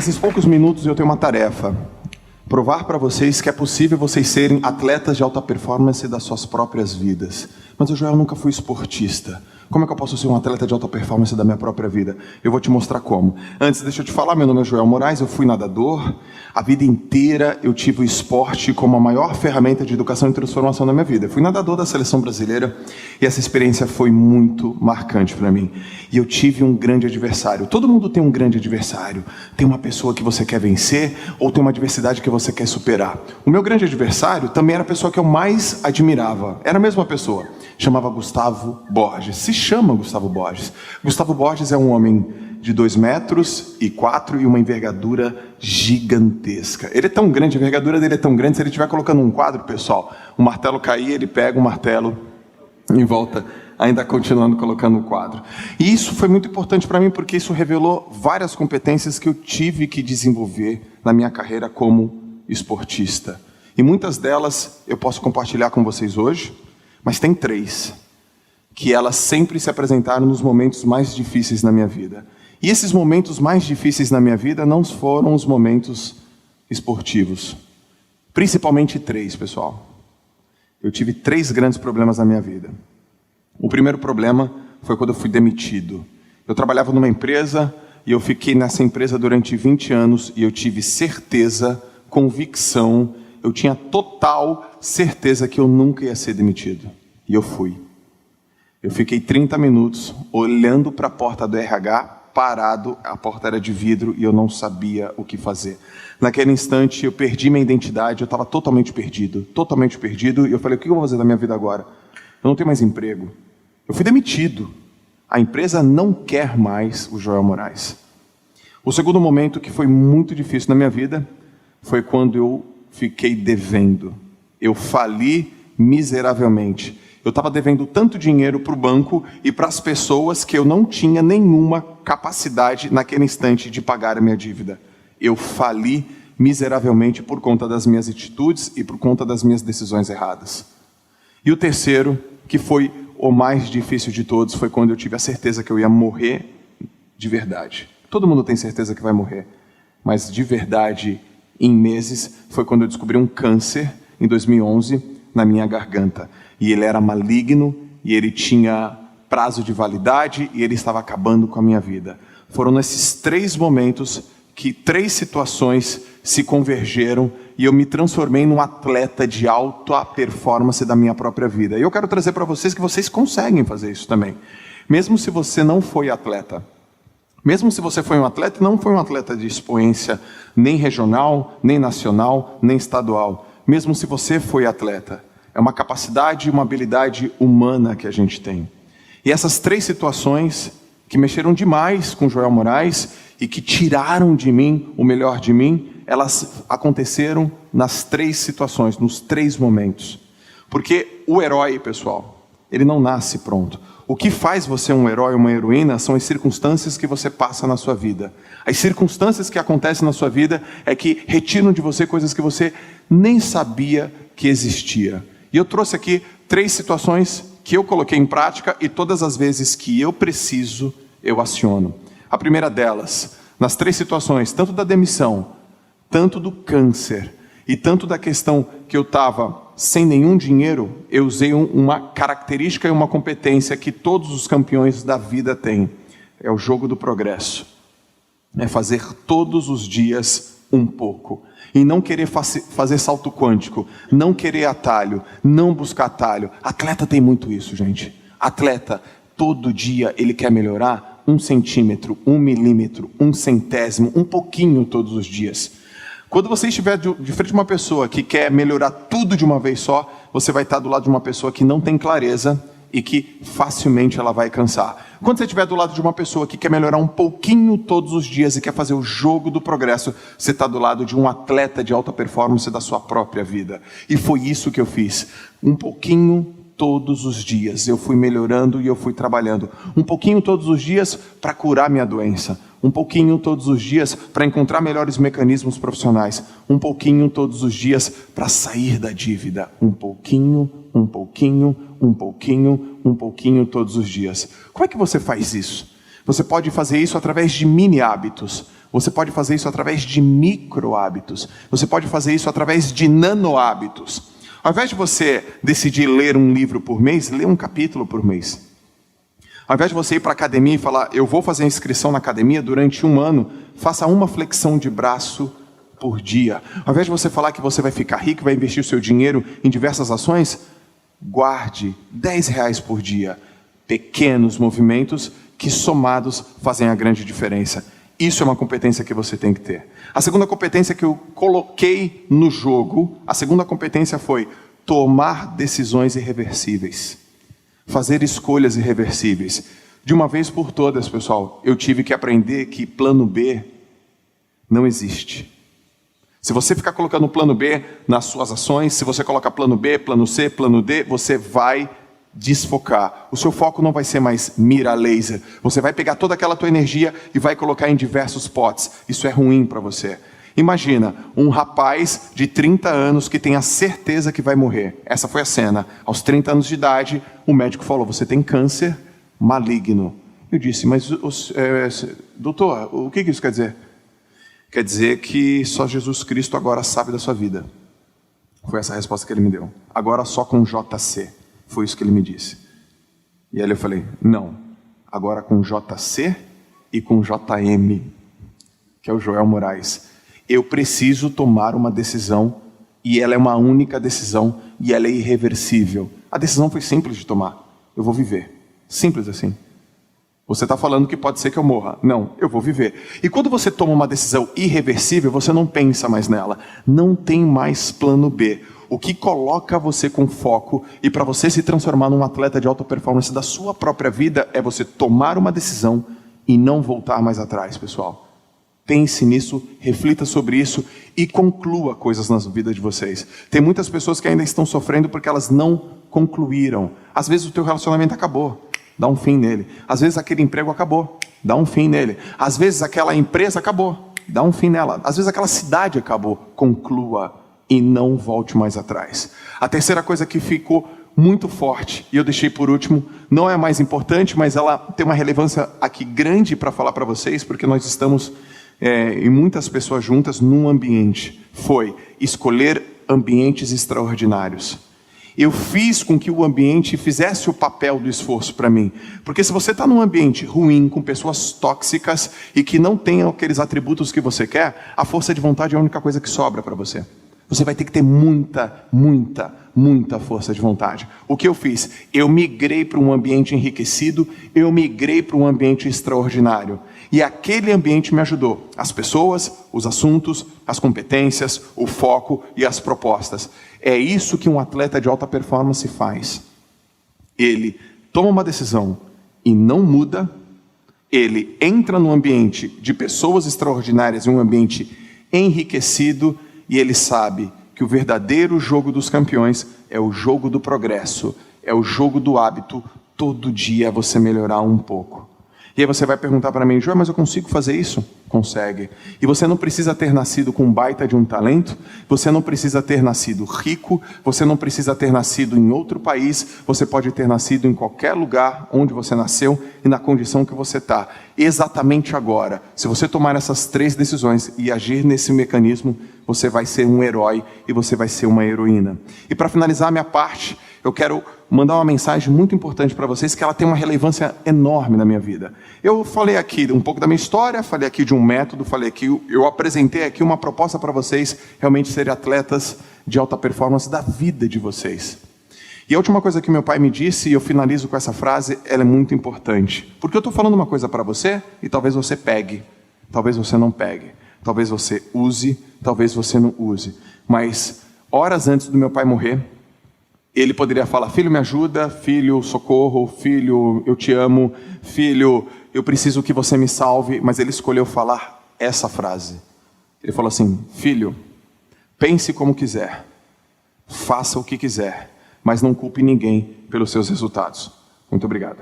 Nesses poucos minutos eu tenho uma tarefa. Provar para vocês que é possível vocês serem atletas de alta performance das suas próprias vidas. Mas o Joel nunca foi esportista. Como é que eu posso ser um atleta de alta performance da minha própria vida? Eu vou te mostrar como. Antes, deixa eu te falar, meu nome é Joel Moraes, eu fui nadador. A vida inteira eu tive o esporte como a maior ferramenta de educação e transformação da minha vida. Eu fui nadador da seleção brasileira e essa experiência foi muito marcante para mim. E eu tive um grande adversário. Todo mundo tem um grande adversário. Tem uma pessoa que você quer vencer ou tem uma adversidade que você quer superar. O meu grande adversário também era a pessoa que eu mais admirava. Era a mesma pessoa. Chamava Gustavo Borges. Se chama Gustavo Borges. Gustavo Borges é um homem de 2,4 metros e uma envergadura gigantesca. Ele é tão grande, a envergadura dele é tão grande, se ele estiver colocando um quadro, pessoal, o martelo cair, ele pega o martelo e volta, ainda continuando colocando o quadro. E isso foi muito importante para mim, porque isso revelou várias competências que eu tive que desenvolver na minha carreira como esportista. E muitas delas eu posso compartilhar com vocês hoje, mas tem 3, que elas sempre se apresentaram nos momentos mais difíceis na minha vida. E esses momentos mais difíceis na minha vida não foram os momentos esportivos. Principalmente 3, pessoal. Eu tive 3 grandes problemas na minha vida. O primeiro problema foi quando eu fui demitido. Eu trabalhava numa empresa e eu fiquei nessa empresa durante 20 anos e eu tive certeza, convicção, eu tinha total certeza que eu nunca ia ser demitido. E eu fui. Eu fiquei 30 minutos olhando para a porta do RH, parado, a porta era de vidro e eu não sabia o que fazer. Naquele instante eu perdi minha identidade, eu estava totalmente perdido, e eu falei, o que eu vou fazer da minha vida agora? Eu não tenho mais emprego. Eu fui demitido. A empresa não quer mais o Joel Moraes. O segundo momento que foi muito difícil na minha vida foi quando eu fiquei devendo. Eu fali miseravelmente. Eu estava devendo tanto dinheiro para o banco e para as pessoas que eu não tinha nenhuma capacidade naquele instante de pagar a minha dívida. Eu fali miseravelmente por conta das minhas atitudes e por conta das minhas decisões erradas. E o terceiro, que foi o mais difícil de todos, foi quando eu tive a certeza que eu ia morrer de verdade. Todo mundo tem certeza que vai morrer, mas de verdade, em meses, foi quando eu descobri um câncer, em 2011, na minha garganta. E ele era maligno, e ele tinha prazo de validade, e ele estava acabando com a minha vida. Foram nesses 3 momentos que 3 situações se convergeram, e eu me transformei num atleta de alta performance da minha própria vida. E eu quero trazer para vocês que vocês conseguem fazer isso também. Mesmo se você não foi atleta. Mesmo se você foi um atleta e não foi um atleta de expoência nem regional, nem nacional, nem estadual. Mesmo se você foi atleta. É uma capacidade e uma habilidade humana que a gente tem. E essas 3 situações que mexeram demais com Joel Moraes e que tiraram de mim o melhor de mim, elas aconteceram nas 3 situações, nos 3 momentos. Porque o herói, pessoal, ele não nasce pronto. O que faz você um herói ou uma heroína são as circunstâncias que você passa na sua vida. As circunstâncias que acontecem na sua vida é que retiram de você coisas que você nem sabia que existia. E eu trouxe aqui 3 situações que eu coloquei em prática e todas as vezes que eu preciso, eu aciono. A primeira delas, nas 3 situações, tanto da demissão, tanto do câncer e tanto da questão que eu estava sem nenhum dinheiro, eu usei uma característica e uma competência que todos os campeões da vida têm. É o jogo do progresso. É fazer todos os dias um pouco. E não querer fazer salto quântico, não querer atalho, não buscar atalho. Atleta tem muito isso, gente. Atleta, todo dia ele quer melhorar 1 centímetro, 1 milímetro, 1 centésimo, um pouquinho todos os dias. Quando você estiver de frente a uma pessoa que quer melhorar tudo de uma vez só, você vai estar do lado de uma pessoa que não tem clareza e que facilmente ela vai cansar. Quando você estiver do lado de uma pessoa que quer melhorar um pouquinho todos os dias e quer fazer o jogo do progresso, você está do lado de um atleta de alta performance da sua própria vida. E foi isso que eu fiz. Um pouquinho todos os dias. Eu fui melhorando e eu fui trabalhando. Um pouquinho todos os dias para curar minha doença. Um pouquinho todos os dias para encontrar melhores mecanismos profissionais. Um pouquinho todos os dias para sair da dívida. Um pouquinho todos os dias. Como é que você faz isso? Você pode fazer isso através de mini hábitos. Você pode fazer isso através de micro hábitos. Você pode fazer isso através de nano hábitos. Ao invés de você decidir ler um livro por mês, lê um capítulo por mês. Ao invés de você ir para a academia e falar, eu vou fazer inscrição na academia durante 1 ano, faça uma flexão de braço por dia. Ao invés de você falar que você vai ficar rico, vai investir o seu dinheiro em diversas ações, guarde R$10 por dia. Pequenos movimentos que somados fazem a grande diferença. Isso é uma competência que você tem que ter. A segunda competência que eu coloquei no jogo, a segunda competência foi tomar decisões irreversíveis. Fazer escolhas irreversíveis. De uma vez por todas, pessoal, eu tive que aprender que plano B não existe. Se você ficar colocando plano B nas suas ações, se você colocar plano B, plano C, plano D, você vai desfocar. O seu foco não vai ser mais mira laser. Você vai pegar toda aquela tua energia e vai colocar em diversos potes. Isso é ruim para você. Imagina um rapaz de 30 anos que tem a certeza que vai morrer. Essa foi a cena. Aos 30 anos de idade, o médico falou, você tem câncer maligno. Eu disse, mas doutor, o que isso quer dizer? Quer dizer que só Jesus Cristo agora sabe da sua vida. Foi essa a resposta que ele me deu. Agora só com JC. Foi isso que ele me disse. E aí eu falei, não. Agora com JC e com JM, que é o Joel Moraes. Eu preciso tomar uma decisão e ela é uma única decisão e ela é irreversível. A decisão foi simples de tomar. Eu vou viver. Simples assim. Você está falando que pode ser que eu morra. Não, eu vou viver. E quando você toma uma decisão irreversível, você não pensa mais nela. Não tem mais plano B. O que coloca você com foco e para você se transformar num atleta de alta performance da sua própria vida é você tomar uma decisão e não voltar mais atrás, pessoal. Pense nisso, reflita sobre isso e conclua coisas na vida de vocês. Tem muitas pessoas que ainda estão sofrendo porque elas não concluíram. Às vezes o teu relacionamento acabou, dá um fim nele. Às vezes aquele emprego acabou, dá um fim nele. Às vezes aquela empresa acabou, dá um fim nela. Às vezes aquela cidade acabou, conclua e não volte mais atrás. A terceira coisa que ficou muito forte, e eu deixei por último, não é a mais importante, mas ela tem uma relevância aqui grande para falar para vocês, porque nós estamos e muitas pessoas juntas num ambiente, foi escolher ambientes extraordinários. Eu fiz com que o ambiente fizesse o papel do esforço para mim. Porque se você está num ambiente ruim, com pessoas tóxicas e que não tenham aqueles atributos que você quer, a força de vontade é a única coisa que sobra para você. Você vai ter que ter muita força de vontade. O que eu fiz? Eu migrei para um ambiente enriquecido, eu migrei para um ambiente extraordinário. E aquele ambiente me ajudou. As pessoas, os assuntos, as competências, o foco e as propostas. É isso que um atleta de alta performance faz. Ele toma uma decisão e não muda. Ele entra num ambiente de pessoas extraordinárias, em um ambiente enriquecido, e ele sabe que o verdadeiro jogo dos campeões é o jogo do progresso, é o jogo do hábito, todo dia você melhorar um pouco. E aí você vai perguntar para mim, João, mas eu consigo fazer isso? Consegue. E você não precisa ter nascido com um baita de um talento, você não precisa ter nascido rico, você não precisa ter nascido em outro país, você pode ter nascido em qualquer lugar onde você nasceu e na condição que você está. Exatamente agora, se você tomar essas 3 decisões e agir nesse mecanismo, você vai ser um herói e você vai ser uma heroína. E para finalizar a minha parte, eu quero mandar uma mensagem muito importante para vocês, que ela tem uma relevância enorme na minha vida. Eu falei aqui um pouco da minha história, falei aqui de um método, eu apresentei aqui uma proposta para vocês realmente serem atletas de alta performance da vida de vocês. E a última coisa que meu pai me disse, e eu finalizo com essa frase, ela é muito importante. Porque eu estou falando uma coisa para você, e talvez você pegue, talvez você não pegue, talvez você use, talvez você não use. Mas, horas antes do meu pai morrer, ele poderia falar, filho, me ajuda, filho, socorro, filho, eu te amo, filho, eu preciso que você me salve, mas ele escolheu falar essa frase. Ele falou assim, filho, pense como quiser, faça o que quiser, mas não culpe ninguém pelos seus resultados. Muito obrigado.